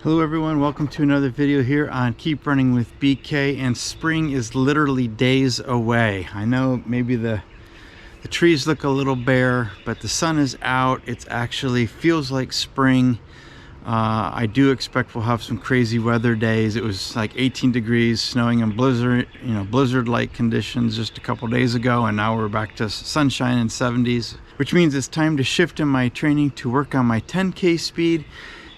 Hello everyone, welcome to another video here on Keep Running with BK. And spring is literally days away. I know maybe the trees look a little bare, but the sun is out. It actually feels like spring. I do expect we'll have some crazy weather days. It was like 18 degrees, snowing and blizzard-like conditions just a couple days ago, and now we're back to sunshine and 70s, which means it's time to shift in my training to work on my 10K speed.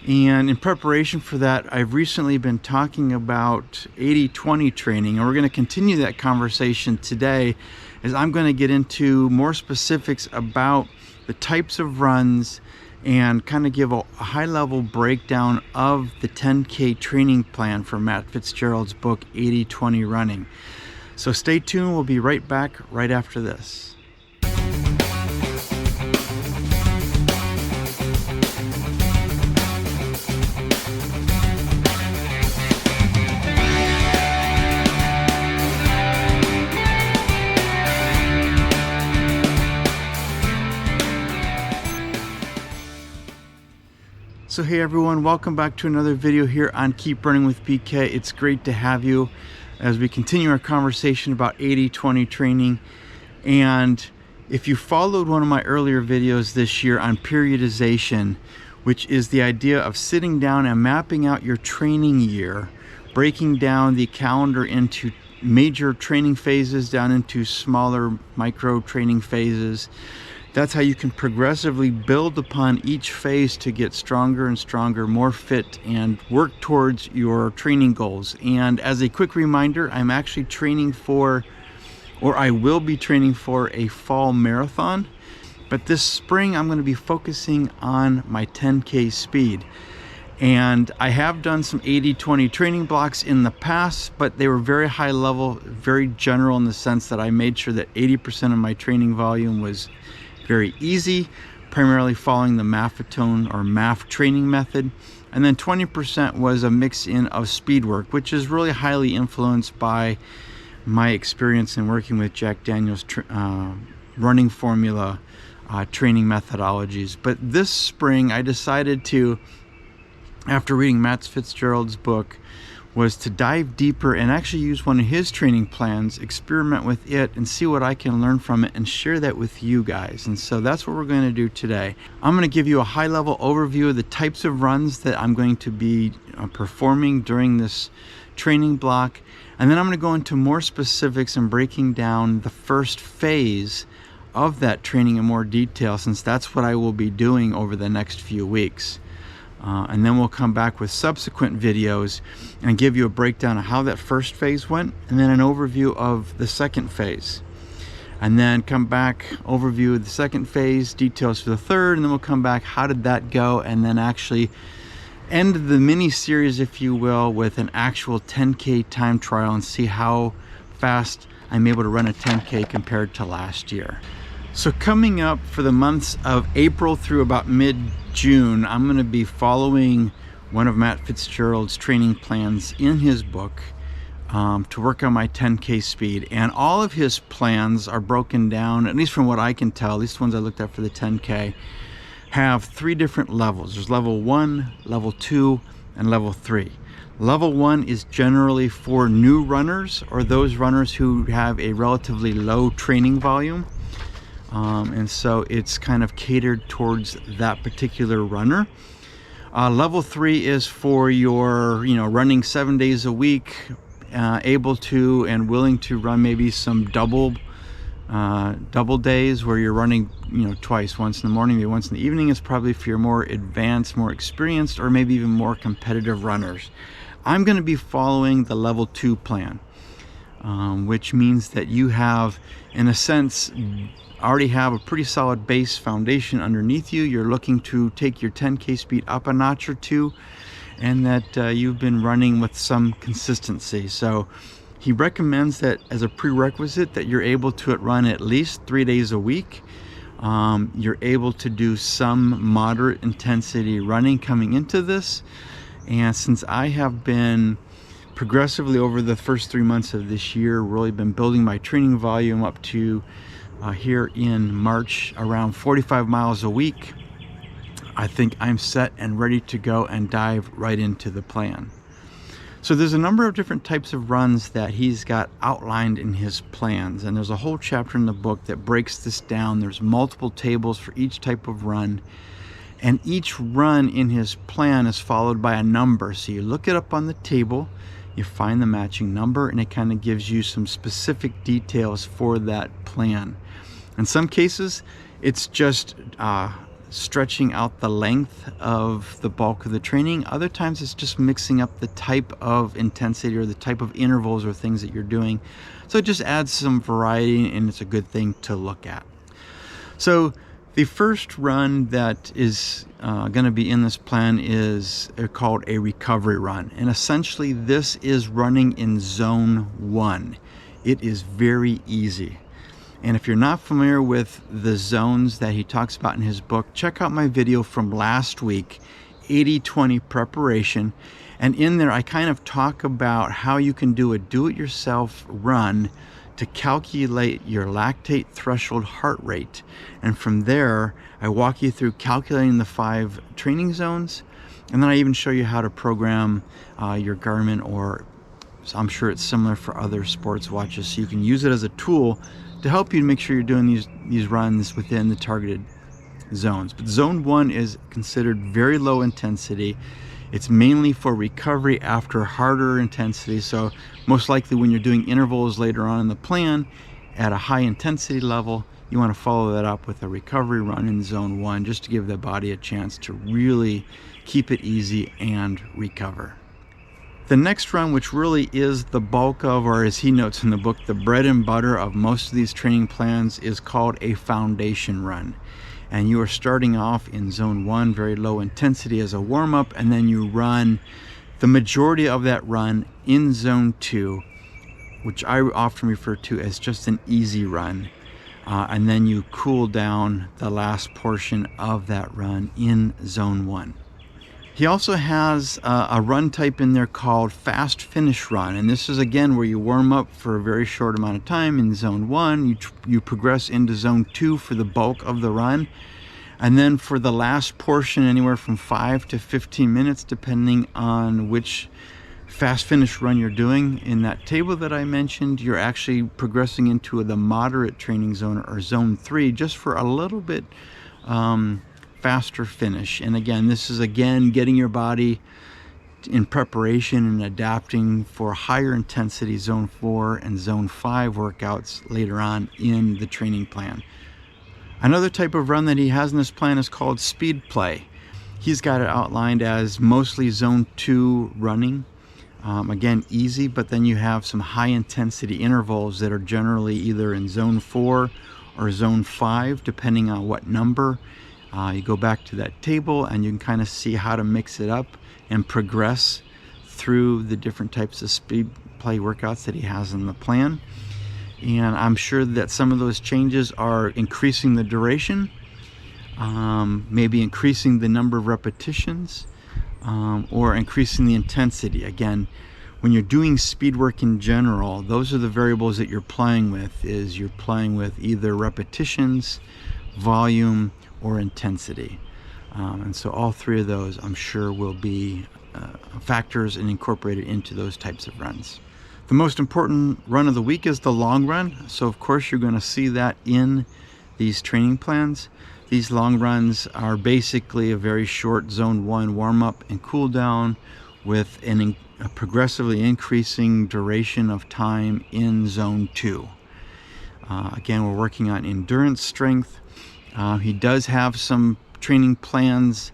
And in preparation for that, I've recently been talking about 80-20 training, and we're going to continue that conversation today as I'm going to get into more specifics about the types of runs and kind of give a high-level breakdown of the 10K training plan for Matt Fitzgerald's book 80-20 Running. So stay tuned, we'll be right back right after this. So hey everyone, welcome back to another video here on Keep Running with BK. It's great to have you as we continue our conversation about 80-20 training. And if you followed one of my earlier videos this year on periodization, which is the idea of sitting down and mapping out your training year, breaking down the calendar into major training phases down into smaller micro training phases. That's how you can progressively build upon each phase to get stronger and stronger, more fit, and work towards your training goals. And as a quick reminder, I'm actually training for, or I will be training for, a fall marathon. But this spring, I'm going to be focusing on my 10K speed. And I have done some 80-20 training blocks in the past, but they were very high level, very general in the sense that I made sure that 80% of my training volume was very easy, primarily following the Maffetone or MAF training method. And then 20% was a mix-in of speed work, which is really highly influenced by my experience in working with Jack Daniel's running formula training methodologies. But this spring, I decided to, after reading Matt Fitzgerald's book, was to dive deeper and actually use one of his training plans, experiment with it, and see what I can learn from it and share that with you guys. And so that's what we're going to do today. I'm going to give you a high-level overview of the types of runs that I'm going to be performing during this training block. And then I'm going to go into more specifics and breaking down the first phase of that training in more detail, since that's what I will be doing over the next few weeks. And then we'll come back with subsequent videos and give you a breakdown of how that first phase went, and then an overview of the second phase. And then come back, overview of the second phase, details for the third, and then we'll come back, how did that go, and then actually end the mini series, if you will, with an actual 10K time trial and see how fast I'm able to run a 10K compared to last year. So coming up for the months of April through about mid-June, I'm going to be following one of Matt Fitzgerald's training plans in his book to work on my 10K speed. And all of his plans are broken down, at least from what I can tell, at least the ones I looked at for the 10K, have three different levels. There's level 1, level 2, and level 3. Level 1 is generally for new runners or those runners who have a relatively low training volume. And so it's kind of catered towards that particular runner. Level 3 is for your, running 7 days a week, able to and willing to run maybe some double days where you're running, twice, once in the morning, maybe once in the evening. Is probably for your more advanced, more experienced, or maybe even more competitive runners. I'm going to be following the level 2 plan, which means that you have, in a sense, already have a pretty solid base foundation underneath you. You're looking to take your 10K speed up a notch or two, and that you've been running with some consistency. So he recommends that as a prerequisite that you're able to run at least 3 days a week. You're able to do some moderate intensity running coming into this. And since I have been progressively over the first 3 months of this year, really been building my training volume up to here in March around 45 miles a week, I think I'm set and ready to go and dive right into the plan. So there's a number of different types of runs that he's got outlined in his plans, and there's a whole chapter in the book that breaks this down. There's multiple tables for each type of run, and each run in his plan is followed by a number. So you look it up on the table, you find the matching number, and it kind of gives you some specific details for that plan. In some cases, it's just stretching out the length of the bulk of the training. Other times it's just mixing up the type of intensity or the type of intervals or things that you're doing. So it just adds some variety, and it's a good thing to look at. So the first run that is going to be in this plan is called a recovery run. And essentially this is running in zone 1. It is very easy. And if you're not familiar with the zones that he talks about in his book, check out my video from last week, 80-20 preparation. And in there, I kind of talk about how you can do a do-it-yourself run to calculate your lactate threshold heart rate. And from there, I walk you through calculating the 5 training zones. And then I even show you how to program your Garmin, or I'm sure it's similar for other sports watches. So you can use it as a tool to help you make sure you're doing these runs within the targeted zones. But zone 1 is considered very low intensity. It's mainly for recovery after harder intensity. So most likely when you're doing intervals later on in the plan at a high intensity level, you want to follow that up with a recovery run in zone 1 just to give the body a chance to really keep it easy and recover. The next run, which really is the bulk of, or as he notes in the book, the bread and butter of most of these training plans, is called a foundation run. And you are starting off in zone 1, very low intensity as a warm-up, and then you run the majority of that run in zone 2, which I often refer to as just an easy run. And then you cool down the last portion of that run in zone 1. He also has a run type in there called fast finish run, and this is again where you warm up for a very short amount of time in zone 1. You progress into zone 2 for the bulk of the run, and then for the last portion, anywhere from 5 to 15 minutes depending on which fast finish run you're doing. In that table that I mentioned, you're actually progressing into the moderate training zone, or zone 3, just for a little bit faster finish. And again, this is getting your body in preparation and adapting for higher intensity zone 4 and zone 5 workouts later on in the training plan. Another type of run that he has in this plan is called speed play. He's got it outlined as mostly zone 2 running. Again, easy, but then you have some high intensity intervals that are generally either in zone 4 or zone 5, depending on what number. You go back to that table and you can kind of see how to mix it up and progress through the different types of speed play workouts that he has in the plan. And I'm sure that some of those changes are increasing the duration, maybe increasing the number of repetitions, or increasing the intensity. Again, when you're doing speed work in general, those are the variables that you're playing with. You're playing with either repetitions, volume, or intensity. And so all 3 of those, I'm sure, will be factors and incorporated into those types of runs. The most important run of the week is the long run. So of course you're going to see that in these training plans. These long runs are basically a very short zone 1 warm-up and cool down with a progressively increasing duration of time in zone 2. Again, we're working on endurance strength. He does have some training plans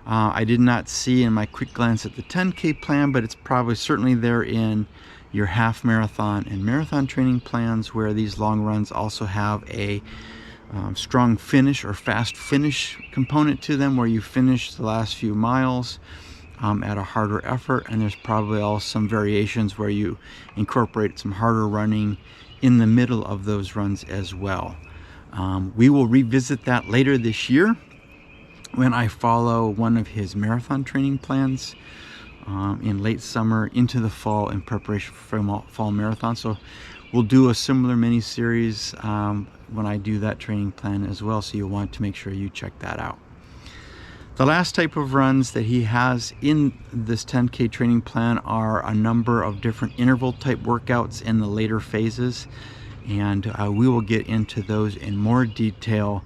I did not see in my quick glance at the 10K plan, but it's probably certainly there in your half marathon and marathon training plans, where these long runs also have a strong finish or fast finish component to them, where you finish the last few miles at a harder effort. And there's probably also some variations where you incorporate some harder running in the middle of those runs as well. We will revisit that later this year when I follow one of his marathon training plans in late summer into the fall in preparation for fall marathon. So we'll do a similar mini series when I do that training plan as well, so you'll want to make sure you check that out. The last type of runs that he has in this 10K training plan are a number of different interval type workouts in the later phases, and we will get into those in more detail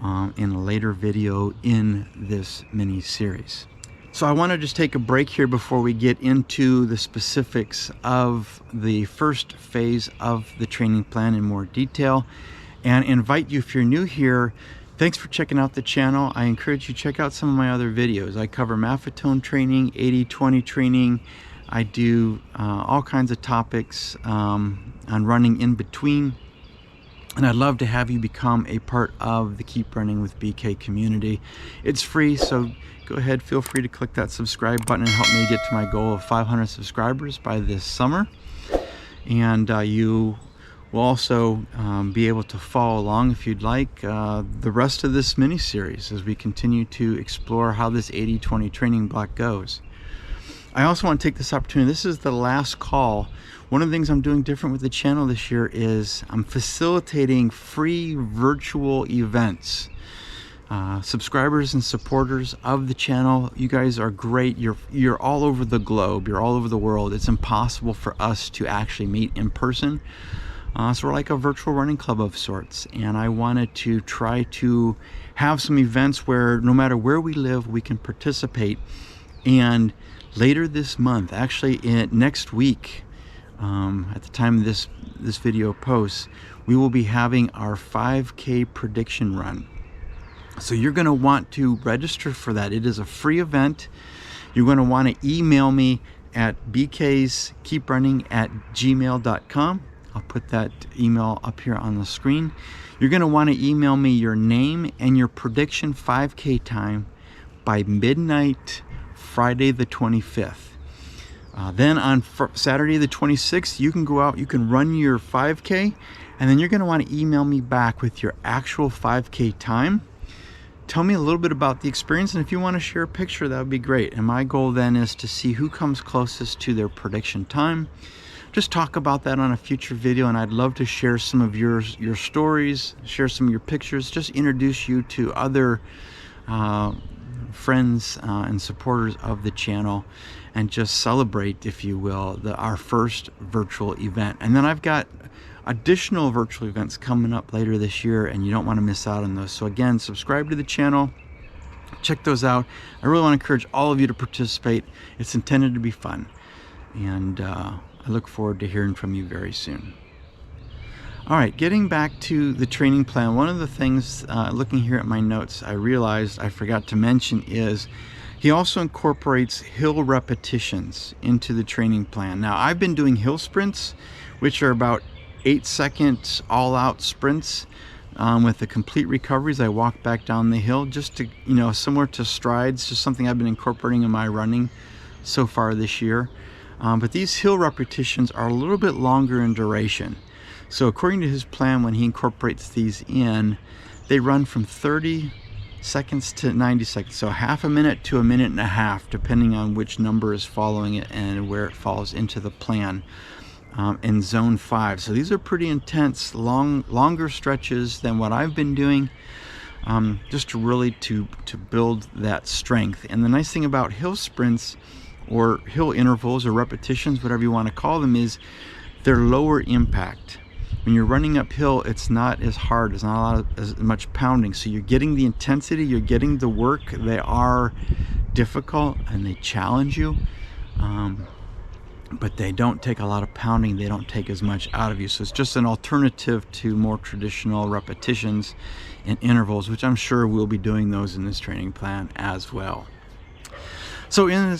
in a later video in this mini series. So I want to just take a break here before we get into the specifics of the first phase of the training plan in more detail, and invite you, if you're new here, thanks for checking out the channel. I encourage you to check out some of my other videos. I cover Maffetone training, 80-20 training. I do all kinds of topics on running in between. And I'd love to have you become a part of the Keep Running with BK community. It's free, so go ahead, feel free to click that subscribe button and help me get to my goal of 500 subscribers by this summer. And you will also be able to follow along, if you'd like, the rest of this mini series as we continue to explore how this 80-20 training block goes. I also want to take this opportunity. This is the last call. One of the things I'm doing different with the channel this year is I'm facilitating free virtual events. Subscribers and supporters of the channel, you guys are great. You're all over the globe. You're all over the world. It's impossible for us to actually meet in person. So we're like a virtual running club of sorts, and I wanted to try to have some events where no matter where we live, we can participate. And later this month, actually next week, at the time this video posts, we will be having our 5K prediction run. So you're going to want to register for that. It is a free event. You're going to want to email me at bkskeeprunning@gmail.com. I'll put that email up here on the screen. You're going to want to email me your name and your prediction 5K time by midnight Friday the 25th. Then on Saturday the 26th, you can go out, you can run your 5K, and then you're going to want to email me back with your actual 5K time. Tell me a little bit about the experience, and if you want to share a picture, that would be great. And my goal then is to see who comes closest to their prediction time. Just talk about that on a future video, and I'd love to share some of your stories, share some of your pictures, just introduce you to other friends and supporters of the channel, and just celebrate, if you will, our first virtual event. And then I've got additional virtual events coming up later this year, and you don't want to miss out on those. So again, subscribe to the channel, check those out. I really want to encourage all of you to participate. It's intended to be fun, and I look forward to hearing from you very soon. All right, getting back to the training plan, one of the things, looking here at my notes, I realized I forgot to mention is he also incorporates hill repetitions into the training plan. Now, I've been doing hill sprints, which are about 8-second all-out sprints with the complete recoveries. I walk back down the hill, just to, similar to strides, just something I've been incorporating in my running so far this year. But these hill repetitions are a little bit longer in duration. So according to his plan, when he incorporates these in, they run from 30 seconds to 90 seconds. So half a minute to a minute and a half, depending on which number is following it and where it falls into the plan in zone 5. So these are pretty intense, longer stretches than what I've been doing, just to really to build that strength. And the nice thing about hill sprints, or hill intervals, or repetitions, whatever you want to call them, is they're lower impact. When you're running uphill, it's not as hard, it's not as much pounding, so you're getting the intensity, you're getting the work. They are difficult and they challenge you, but they don't take a lot of pounding, they don't take as much out of you. So it's just an alternative to more traditional repetitions and intervals, which I'm sure we'll be doing those in this training plan as well. So in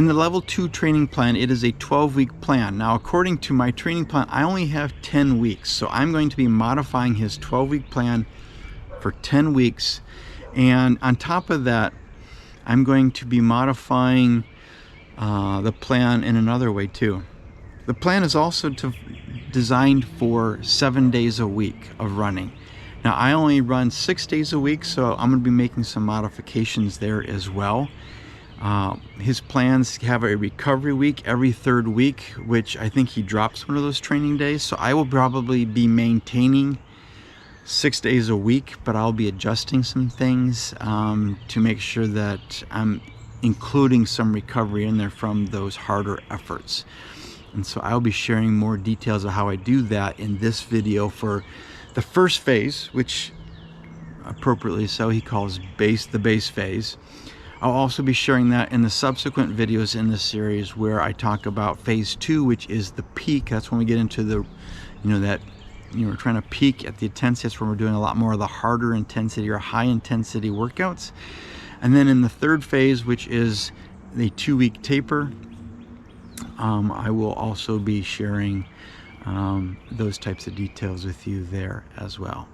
the level 2 training plan, it is a 12-week plan. Now, according to my training plan, I only have 10 weeks. So I'm going to be modifying his 12-week plan for 10 weeks. And on top of that, I'm going to be modifying the plan in another way too. The plan is also designed for 7 days a week of running. Now, I only run 6 days a week, so I'm going to be making some modifications there as well. His plans have a recovery week every 3rd week, which I think he drops one of those training days. So I will probably be maintaining 6 days a week, but I'll be adjusting some things to make sure that I'm including some recovery in there from those harder efforts. And so I'll be sharing more details of how I do that in this video for the first phase, which appropriately so he calls the base phase. I'll also be sharing that in the subsequent videos in this series where I talk about phase 2, which is the peak. That's when we get into the, we're trying to peak at the intensity. That's when we're doing a lot more of the harder intensity or high intensity workouts. And then in the third phase, which is the 2-week taper, I will also be sharing those types of details with you there as well.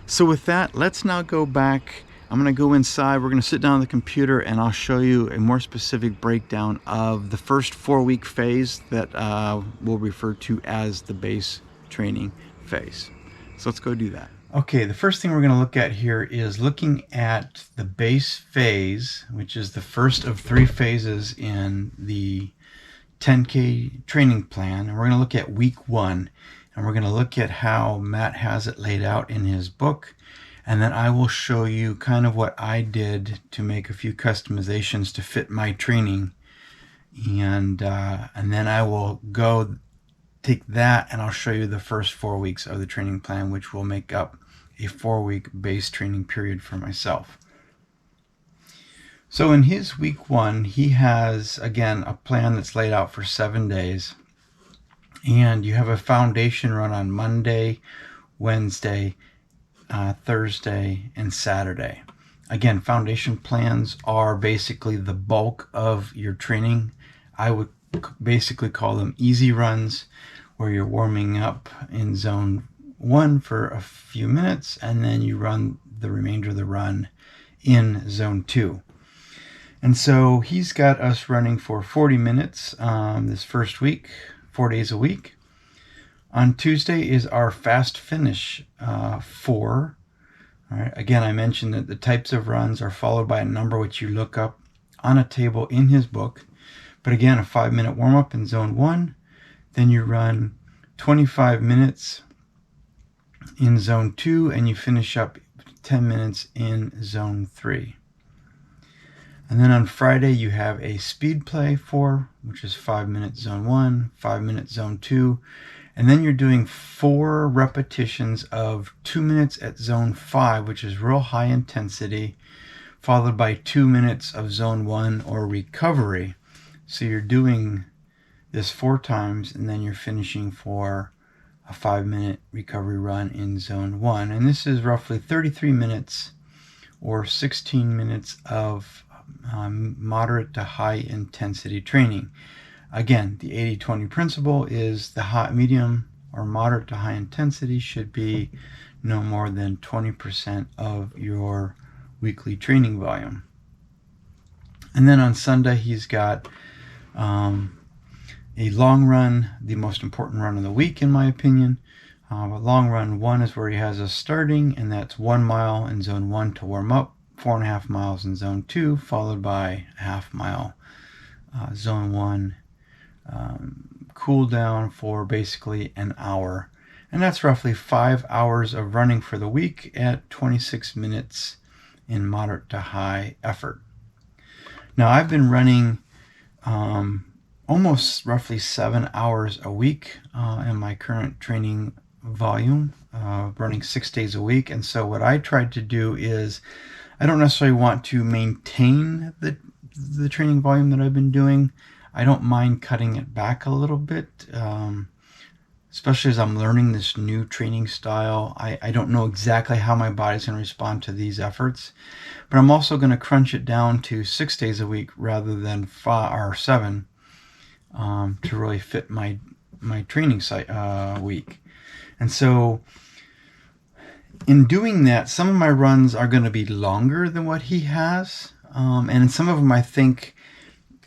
So with that, let's now go back. I'm going to go inside. We're going to sit down on the computer and I'll show you a more specific breakdown of the first 4-week phase that we'll refer to as the base training phase. So let's go do that. Okay, the first thing we're going to look at here is looking at the base phase, which is the first of 3 phases in the 10K training plan. And we're going to look at week 1. And we're going to look at how Matt has it laid out in his book. And then I will show you kind of what I did to make a few customizations to fit my training. And then I will go take that and I'll show you the first 4 weeks of the training plan, which will make up a 4-week base training period for myself. So in his week 1, he has, again, a plan that's laid out for 7 days. And you have a foundation run on Monday, Wednesday, Thursday, and Saturday. Again, foundation plans are basically the bulk of your training. I would basically call them easy runs, where you're warming up in zone 1 for a few minutes, and then you run the remainder of the run in zone 2. And so he's got us running for 40 minutes this first week, 4 days a week. On Tuesday is our fast finish 4. All right. Again, I mentioned that the types of runs are followed by a number which you look up on a table in his book. But again, a 5-minute warm-up in zone 1. Then you run 25 minutes in zone 2, and you finish up 10 minutes in zone 3. And then on Friday, you have a speed play 4, which is 5 minutes zone 1, 5 minutes zone 2. And then you're doing 4 repetitions of 2 minutes at zone 5, which is real high intensity, followed by 2 minutes of zone 1 or recovery. So you're doing this 4 times, and then you're finishing for a 5-minute recovery run in zone 1. And this is roughly 33 minutes or 16 minutes of moderate to high intensity training. Again, the 80-20 principle is the hot, medium, or moderate to high intensity should be no more than 20% of your weekly training volume. And then on Sunday, he's got a long run, the most important run of the week, in my opinion. But long run 1 is where he has us starting, and that's 1 mile in zone 1 to warm up, 4.5 miles in zone 2, followed by a half mile zone 1 cool down for basically an hour. And that's roughly 5 hours of running for the week at 26 minutes in moderate to high effort. Now I've been running almost roughly 7 hours a week in my current training volume, running 6 days a week. And so what I tried to do is, I don't necessarily want to maintain the training volume that I've been doing. I don't mind cutting it back a little bit, especially as I'm learning this new training style. I don't know exactly how my body's going to respond to these efforts, but I'm also going to crunch it down to 6 days a week rather than 5 or 7 to really fit my training week. And so in doing that, some of my runs are going to be longer than what he has, and some of them I think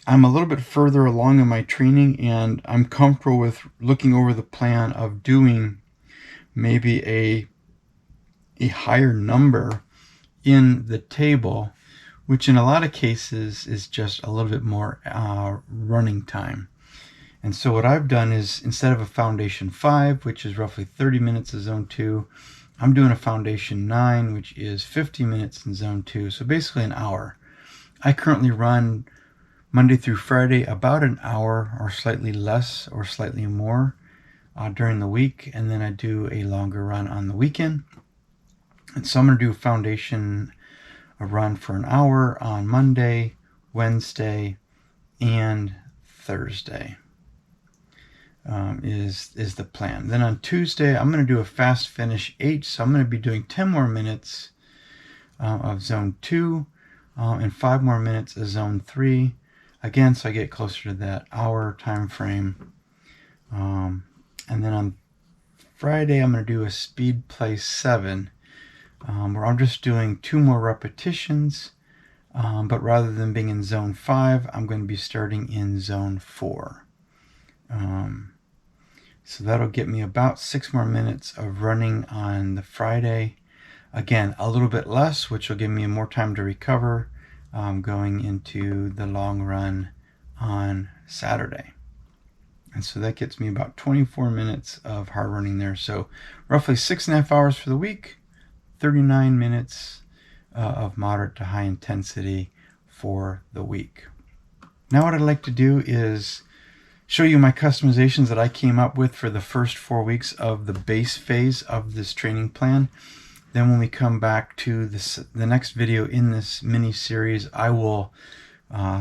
I'm a little bit further along in my training, and I'm comfortable with looking over the plan of doing maybe a higher number in the table, which in a lot of cases is just a little bit more running time. And so what I've done is, instead of a foundation 5, which is roughly 30 minutes of zone 2, I'm doing a foundation 9, which is 50 minutes in zone 2, so basically an hour. I currently run Monday through Friday about an hour or slightly less or slightly more during the week, and then I do a longer run on the weekend. And so I'm going to do a foundation run for an hour on Monday, Wednesday, and Thursday. Is the plan. Then on Tuesday, I'm going to do a fast finish 8, so I'm going to be doing 10 more minutes of zone 2 and 5 more minutes of zone 3. Again, so I get closer to that hour time frame. And then on Friday, I'm going to do a speed play 7, where I'm just doing 2 more repetitions, but rather than being in zone 5, I'm going to be starting in zone 4. So that'll get me about 6 more minutes of running on the Friday. Again, a little bit less, which will give me more time to recover going into the long run on Saturday. And so that gets me about 24 minutes of hard running there. So roughly 6.5 hours for the week, 39 minutes of moderate to high intensity for the week. Now what I'd like to do is show you my customizations that I came up with for the first 4 weeks of the base phase of this training plan. Then when we come back to the next video in this mini series, I will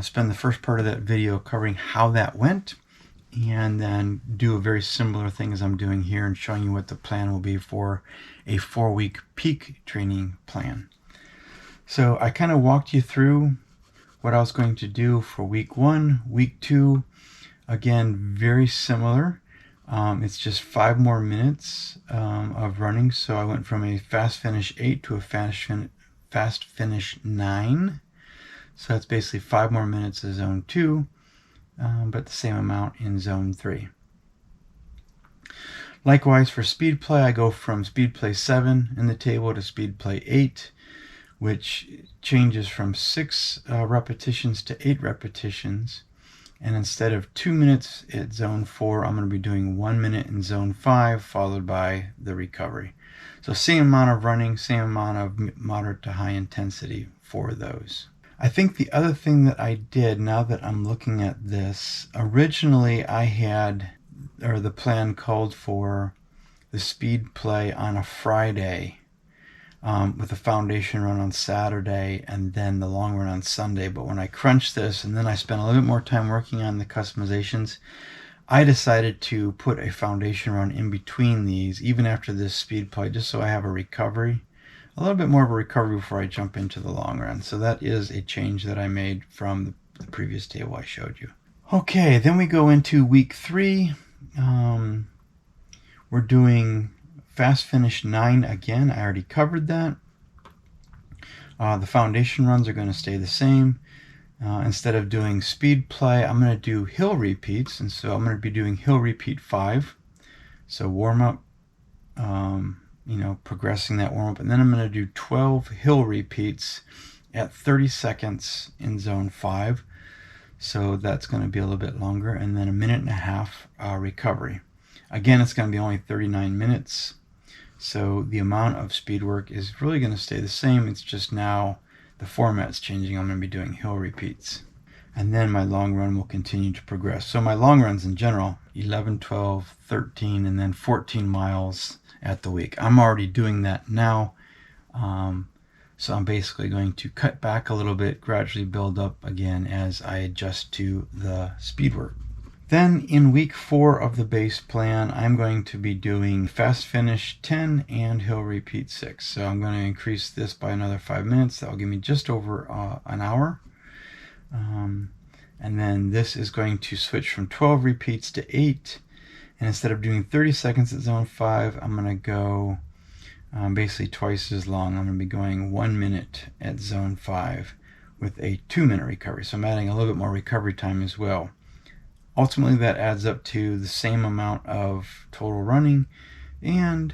spend the first part of that video covering how that went, and then do a very similar thing as I'm doing here and showing you what the plan will be for a 4-week peak training plan. So I kind of walked you through what I was going to do for week 1, week 2. Again, very similar. It's just 5 more minutes of running. So I went from a fast finish 8 to a fast finish 9. So that's basically 5 more minutes of zone 2, but the same amount in zone 3. Likewise for speed play, I go from speed play 7 in the table to speed play 8, which changes from 6 repetitions to 8 repetitions. And instead of 2 minutes at zone 4, I'm going to be doing 1 minute in zone 5, followed by the recovery. So same amount of running, same amount of moderate to high intensity for those. I think the other thing that I did, now that I'm looking at this, originally I had, or the plan called for the speed play on a Friday, with a foundation run on Saturday and then the long run on Sunday. But when I crunched this and then I spent a little bit more time working on the customizations, I decided to put a foundation run in between these, even after this speed play, just so I have a recovery, a little bit more of a recovery before I jump into the long run. So that is a change that I made from the previous table I showed you. Okay, then we go into week 3. We're doing fast finish 9 again. I already covered that. The foundation runs are going to stay the same. Instead of doing speed play, I'm going to do hill repeats, and so I'm going to be doing hill repeat 5. So warm up, progressing that warm up, and then I'm going to do 12 hill repeats at 30 seconds in zone 5. So that's going to be a little bit longer, and then a 1.5 minute recovery. Again, it's going to be only 39 minutes. So the amount of speed work is really going to stay the same. It's just now the format's changing. I'm going to be doing hill repeats. And then my long run will continue to progress. So my long runs in general, 11, 12, 13, and then 14 miles at the week. I'm already doing that now. So I'm basically going to cut back a little bit, gradually build up again as I adjust to the speed work. Then in week 4 of the base plan, I'm going to be doing fast finish 10 and hill repeat 6. So I'm going to increase this by another 5 minutes. That will give me just over an hour. And then this is going to switch from 12 repeats to 8. And instead of doing 30 seconds at zone 5, I'm going to go basically twice as long. I'm going to be going 1 minute at zone 5 with a 2-minute recovery. So I'm adding a little bit more recovery time as well. Ultimately, that adds up to the same amount of total running and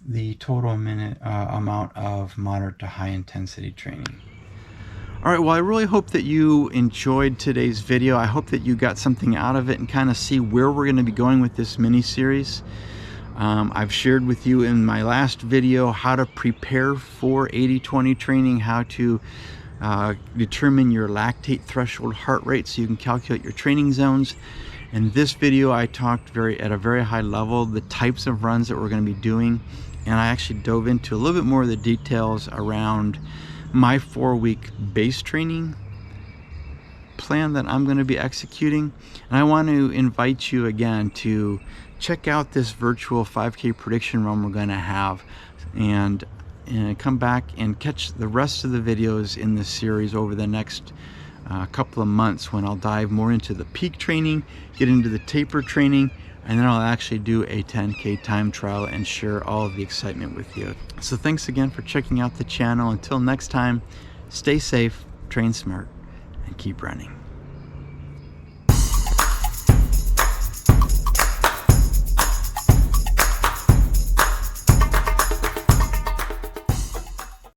the total amount of moderate to high intensity training. All right, well, I really hope that you enjoyed today's video. I hope that you got something out of it and kind of see where we're going to be going with this mini series. I've shared with you in my last video how to prepare for 80-20 training, how to determine your lactate threshold heart rate so you can calculate your training zones. In this video, I talked at a very high level the types of runs that we're going to be doing, and I actually dove into a little bit more of the details around my 4-week base training plan that I'm going to be executing. And I want to invite you again to check out this virtual 5K prediction run we're going to have, and come back and catch the rest of the videos in this series over the next couple of months, when I'll dive more into the peak training, get into the taper training, and then I'll actually do a 10K time trial and share all of the excitement with you. So thanks again for checking out the channel. Until next time, stay safe, train smart, and keep running.